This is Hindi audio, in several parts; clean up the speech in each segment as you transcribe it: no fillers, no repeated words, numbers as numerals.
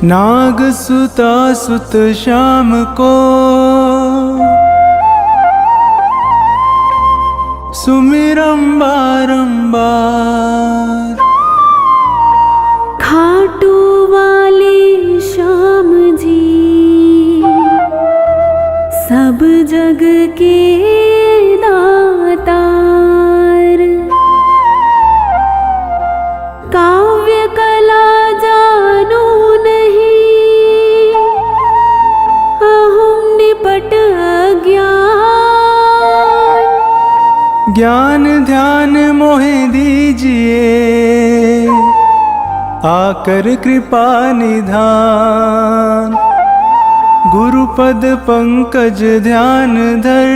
नाग सुता सुत श्याम को सुमिरम बारंबार। खाटू वाले श्याम जी सब जग के दातार। काव्य कला जानो नहीं अहम निपट अज्ञान। ज्ञान ध्यान मोहे दीजिए आकर कृपा निधान। गुरुपद पंकज ध्यान धर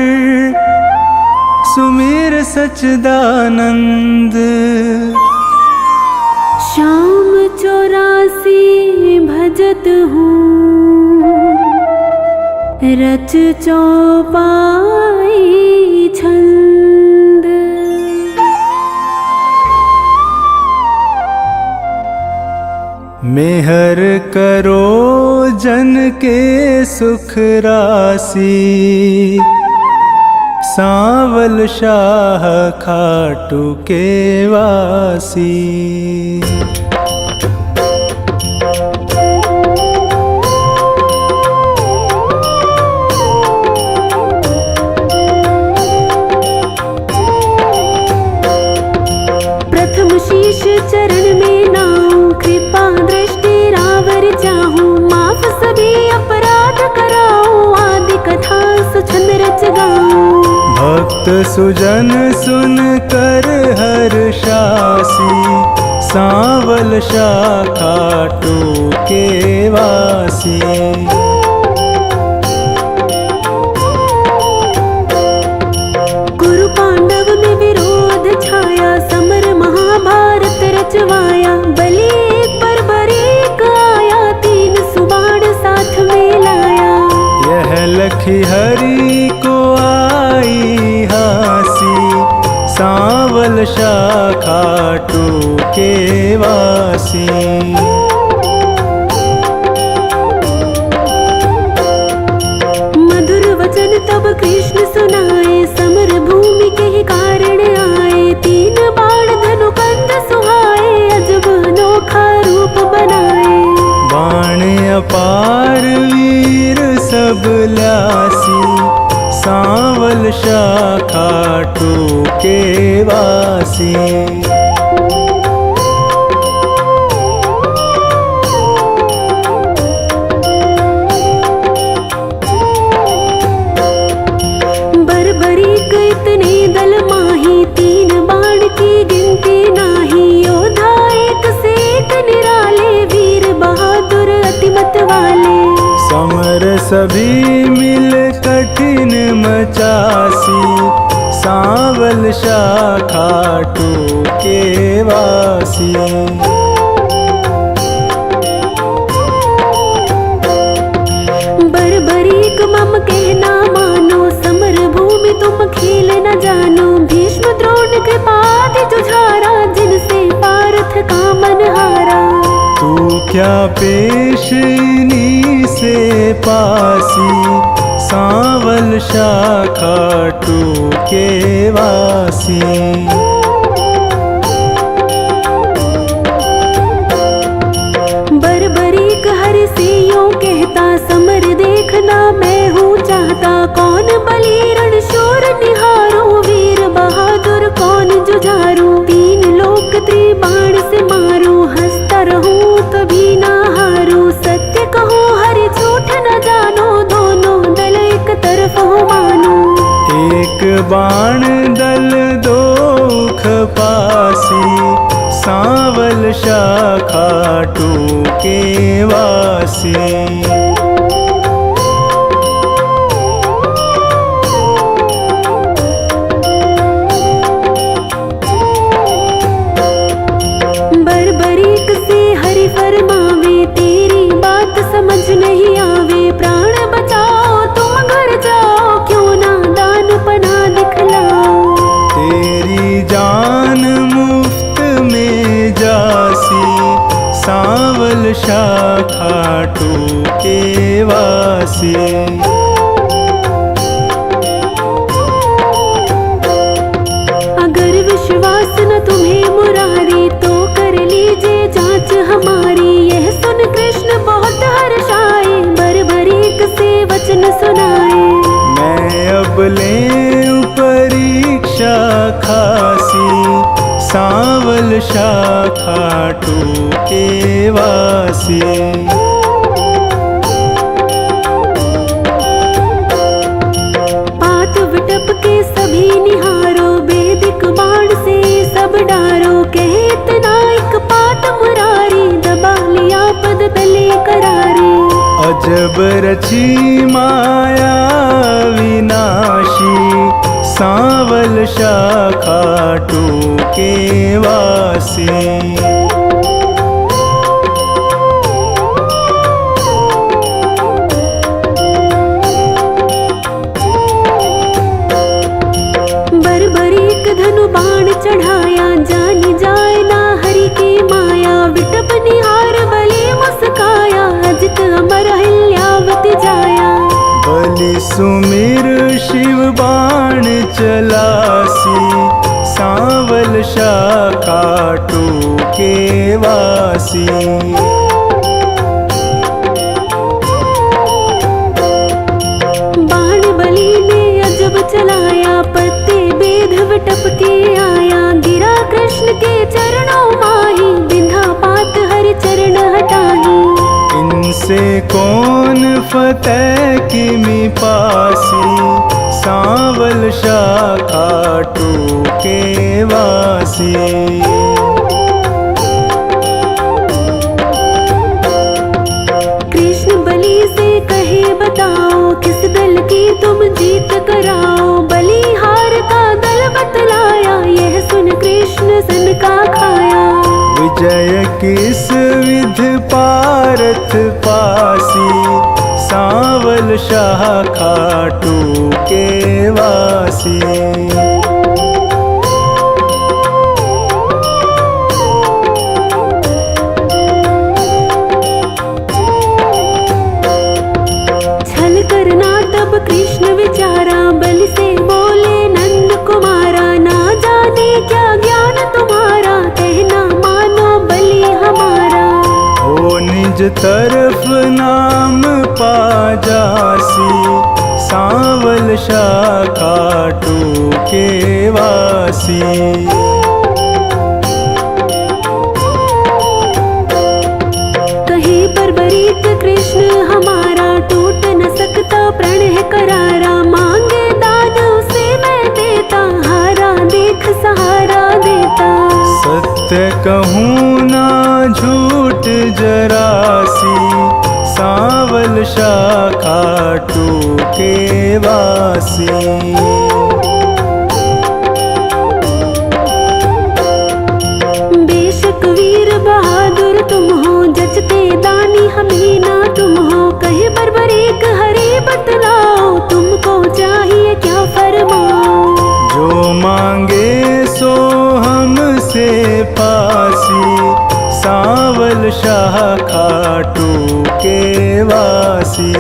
सुमेर सच्चिदानंद। श्याम 84 भजत हूँ रच चौपाई छंद। मेहर करो जन के सुख राशि। सांवल शाह खाटू के वासी। प्रथम शीश चरण में नाऊं कृपा दृष्टि रावर चाहूं। माफ सभी अपराध कराऊं आदि कथा सुछंद रच गाऊं। भक्त सुजन सुन कर हर्षासी। सांवल शाह खाटू के वासी। कुरु पांडव में विरोध छाया समर महाभारत रचवाया। बलि एक पर बरीक आया तीन सुबाण साथ में लाया। यह लखी हरि को आई हासी। सांवल शाह खाटू के वासी। मधुर वचन तब कृष्ण सुनाए समर भूमि के ही कारण आए। तीन बाण धनु कंद सुहाए अजब अनोखा रूप बनाए। बाण अपार वीर सब ल्यासी। सांवल शाह खाटू के वासी। बरबरीक इतने दल माही तीन बाण की गिनती नाही। योद्धा एक से एक निराले वीर बहादुर अतिमत वाले। समर सभी मिल कठिन मचासी। सांवल शाह खाटू के वासी। बरबरीक मम कहना मानो समर भूमि तुम खेल न जानो। भीष्म द्रोण कृपादि जुझारा जिनसे पार्थ का मन हारा। तू क्या पेश इन्हीं से पासी। सांवल शाह खाटू के वासी। बरबरीक हर से यूं कहता समर देखना मैं हूँ चाहता। कौन बलि रण शूर निहारो वीर बहादुर कौन जुझारू। तीन लोक त्रिबाण से मारो हंसता रहूं कभी ना हारू। सत्य कहो हरि झूठ न जानो दोनों दल एक तरफ हो मानो। एक बाण दल दो खपासी। सांवल शाह खाटू के वासी। बरबरीक से हरि फरमावे तेरी बात समझ नहीं आवे। प्राण बचाओ तुम घर जाओ क्यों ना दान पना दिखलाओ। तेरी जान मुफ्त में जासी। सांवल सांवल शाखा टूके वासी। अगर विश्वास न तुम्हें मुरारी तो कर लीजिए जांच हमारी। यह सुन कृष्ण बहुत हर्षाए, बरबरीक से वचन सुनाए। मैं अब ले परीक्षा खासी, सांवल शाखा टूके वासी। पात विटप के सभी निहारो, वेदिक बाण से सब डारो। कहे इतना एक पात मुरारी, दबा लिया पद तले करारे। अजब रची माया विनाशी, सांवल शाखा टूके वासी। बरबरीक धनु बाण चढ़ाया, जानी जाए ना हरि की माया। विटप निहार बलि मुस्काया, अजित अमर हिल्यावति जाया। बलि सुमिर शिव बाण चलासी, सांवल शाखा टूके वासी। बाण बलि ने अजब चलाया, पत्ते बेध विटप के आया। गिरा कृष्ण के चरणों माही, बिंधा पात हरि चरण हटाही। इनसे कौन फतेह किमि पासी, सांवल शाखा टूके वासी। कृष्ण बलि से कहे बताओ, किस दल की तुम जीत कराओ। बलिहार का दल बतलाया, यह सुन कृष्ण सन का खाया। विजय किस विध पारथ पासी, सांवल शाखा टूके वासी। छल करना तब कृष्ण विचारा, बलि से बोले नंद कुमारा। ना जाने क्या ज्ञान तुम्हारा, कहना मानो बलि हमारा। हो निज तरफ नाम पा जासी, सांवल शाखा टूके वासी। कहे बरबरीक कृष्ण हमारा, टूट न सकता प्रण है करारा। मांगे दान उसे मैं देता, हारा देख सहारा देता। सत्य कहूँ ना झूठ जरासी, सांवल शाखा टूके वासी। बेशक वीर बहादुर तुम हो, जचते दानी हमें ना तुम हो। कहे बरबरीक हरि बतलाओ, तुमको चाहिए क्या फरमाओ। जो मांगे सो हमसे पासी, सांवल शाखा टूके वासी।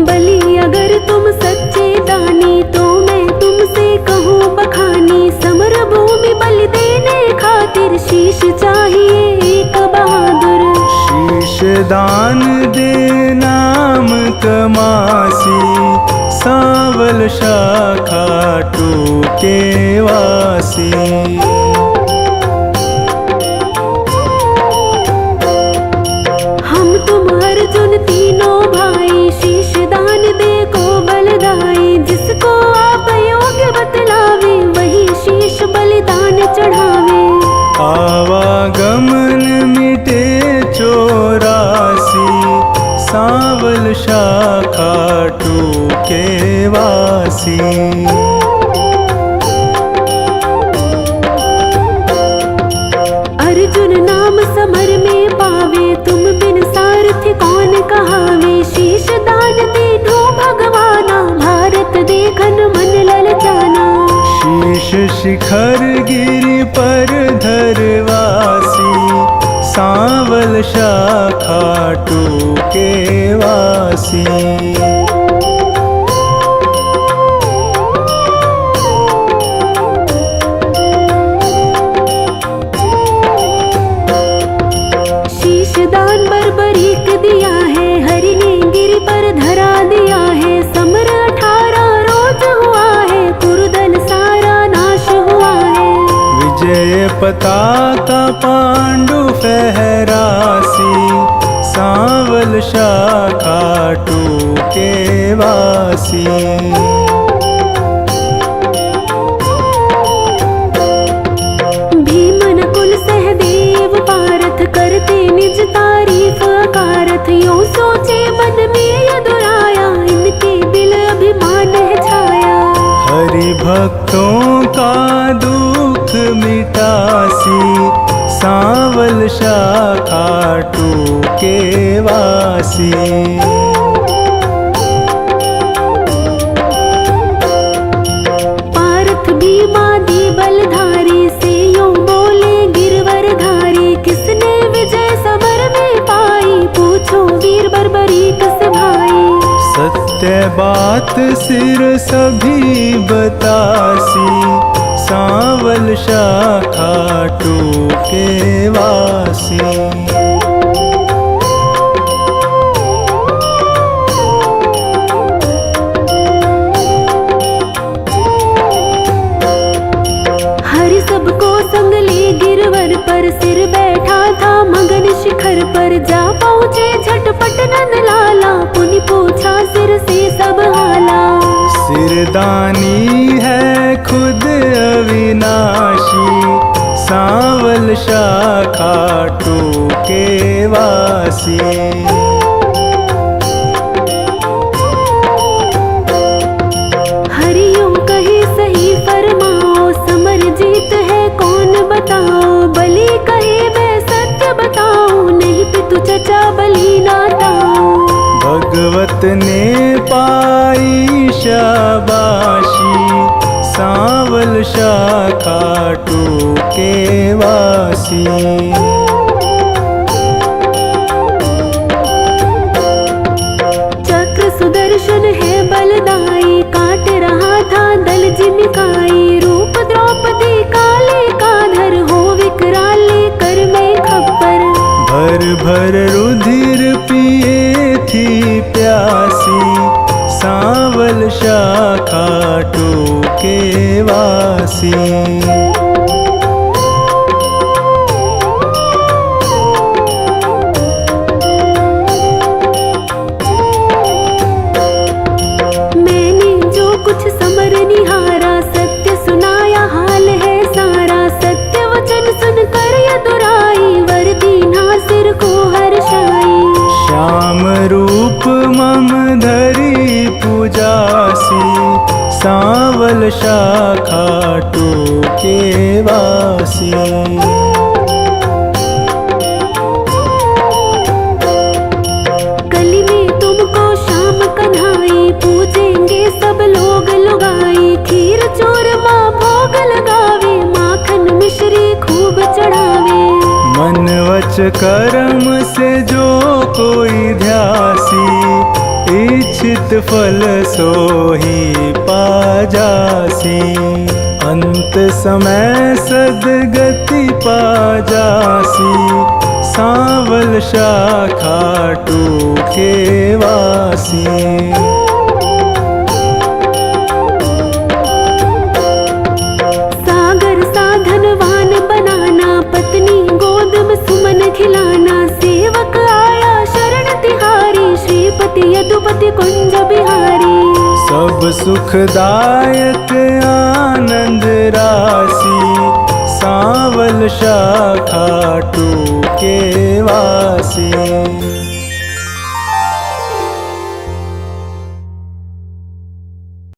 बलि अगर तुम सच्चे दानी, तो मैं तुमसे कहूँ बखानी। समर भूमि बलि देने खातिर, शीश चाहिए एक बहादुर। शीश दान दे नाम कमासी, सांवल शाखा टूके वासी। हम तुम अर्जुन तीनों भाई, शीश दान दे को बलदाई। जिसको आप योग्य बतलावे, वही शीश बलिदान चढ़ावे। आवागमन मिटे चौरासी, सांवल शाखा टूके वासी। अर्जुन नाम समर में पावे, तुम बिन सारथी कौन कहावे। शीश दान तीनों भगवान, शिखर गिरि पर धरवासी, सांवल शाखा टूके वासी। शीशदान बर्बरीक दिया है, हरि ने गिरि पर धरा दिया है। समर 18 रोज हुआ है, कुरुदल सारा नाश हुआ है। विजय पताका पांडु फहरासी, सांवल शाखा टूके वासी। भीमन कुल सहदेव पारथ, करते निज तारीफ अकारथ। यूं सोचे मन में यदुराया, इनके दिल अभिमान है छाया। हरि भक्तों का दुख मिटासी, सांवल शाखा टूके वासी। पारथ भीमादि बलधारी, से यूं बोले गिरवरधारी। किसने विजय समर में पाई, पूछो वीर बर्बरीक से भाई। सत्य बात सिर सभी बतासी, सांवल शाखा टूके वासी। हरि सबको संग ले गिरवर पर, सिर बैठा था मगन शिखर पर। जा पहुँचे झटपट नंद लाला, पुनि पूछा सिर से सब हाला। सिरदानी है खुद अविनाशी, सांवल शाखा टूके वासी। हरि यूं कहे सही फरमाओ, समर जीत है कौन बताओ। बलि कहे मैं सत्य बताऊं, नहीं पितु चचा बलि नाताओ। भगवत ने पाई शाबाशी, सांवल शाखा टूके वासी। चक्र सुदर्शन है बलदाई, काट रहा था दल जिमिकाई। रूप द्रौपदी काले का धर, हो विकराल कर में खप्पर। भर भर रुधिर पिए थी प्यासी, सांवल शाखा टूके वासी। मैंने जो कुछ समर निहारा, सत्य सुनाया हाल है सारा। सत्य वचन सुन कर यदुराई, वर दीना सिर को हर्षाई। श्याम रूप मम धरी पूजासी, सांवल शाखा टूके वासी। कली में तुमको श्याम कन्हाई, पूजेंगे सब लोग लुगाई। खीर चूरमा भोग लगावे, माखन मिश्री खूब चढ़ावे। मन वच कर्म से जो कोई ध्यासी, इच्छित फल सोही पा जासी। अंत समय सदगति पा जासी, सांवल शाखा टूके वासी। सागर साधनवान बनाना, पत्नी गोद में सुमन खिलाना। सेवक आया शरण तिहारी, श्रीपति यदुपति कुंज बिहारी। सब सुखदायक आनंद राशि, सांवल शाखा टूके वासी।